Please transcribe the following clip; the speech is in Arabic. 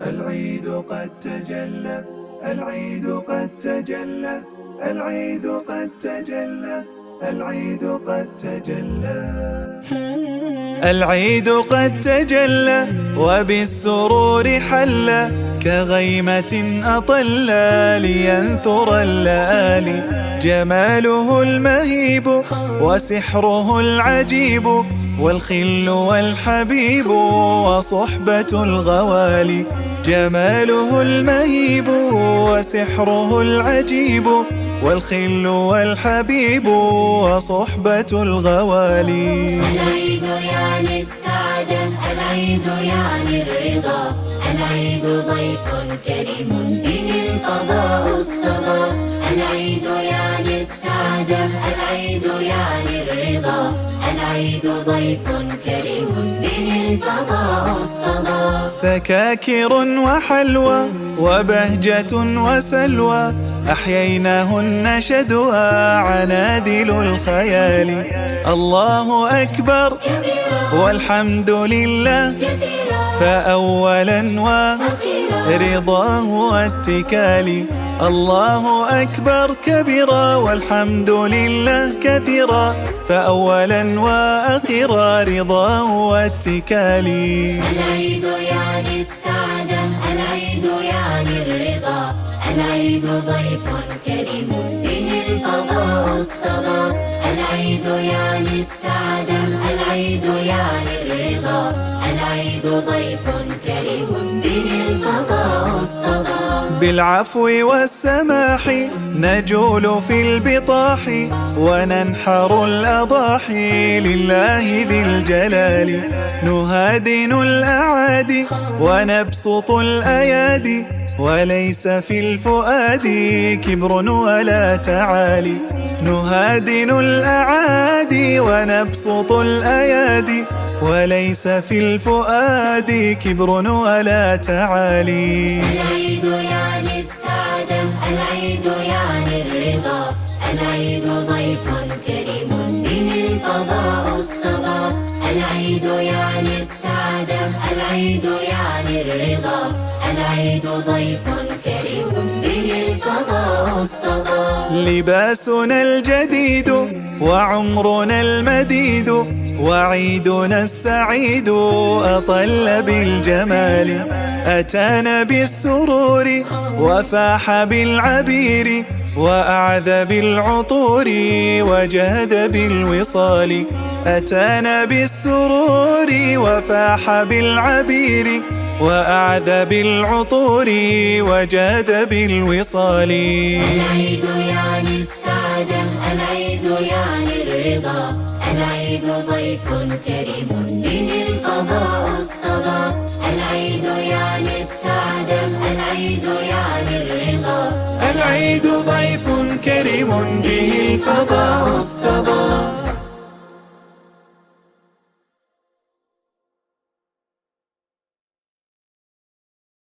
العيد قد تجلى، العيد قد تجلى، العيد قد تجلى، العيد قد تجلى. العيد قد تجلى وبالسرور حلى، كغيمة أطلى لينثر اللآلي. جماله المهيب وسحره العجيب، والخل والحبيب وصحبة الغوالي. جماله المهيب وسحره العجيب، والخل والحبيب وصحبة الغوالي. العيد يعني السعادة، العيد يعني الرضا، العيد ضيف كريم به الفضاء اصطدى. العيد يعني السعادة، العيد يعني الرضا، العيد ضيف كريم به الفضاء اصطدى. سكاكر وحلوى وبهجة وسلوى، أحييناهن شدوى عنادل الخيال. الله أكبر والحمد لله كثيرا فأولا ورضاه واتكالي. الله أكبر كبيرا والحمد لله كثيرا، فأولا وأخيرا رضاه واتكالي. العيد يعني السعادة، العيد يعني الرضا، العيد ضيف كريم به الفضاء اصطدى. العيد يعني السعادة، العيد يعني الرضا، العيد ضيف كريم به الفضاء اصطدى. بالعفو والسماح نجول في البطاح، وننحر الأضاحي لله ذي الجلال. نهادن الأعادي ونبسط الأيادي، وليس في الفؤاد كبر ولا تعالي. نهادن الأعادي ونبسط الأيادي، وليس في الفؤاد كبر ولا تعالي. العيد يعني السعادة، العيد يعني الرضا، العيد ضيف كريم به الفضاء اصطدى. العيد يعني السعادة، العيد يعني الرضا، العيد ضيف كريم به الفضاء اصطدى. لباسنا الجديد وعمرنا المديد، وعيدنا السعيد أطل بالجمال. أتانا بالسرور وفاح بالعبير، وأعذ بالعطور وجهد بالوصال. أتانا بالسرور وفاح بالعبير، وأعذ بالعطور وجهد بالوصال. العيد يعني السعادة، العيد يعني الرضا، العيد ضيف كريم به الفضاء اصطدى. العيد يعني السعادة، العيد يعني الرضا، العيد ضيف كريم به الفضاء اصطدى.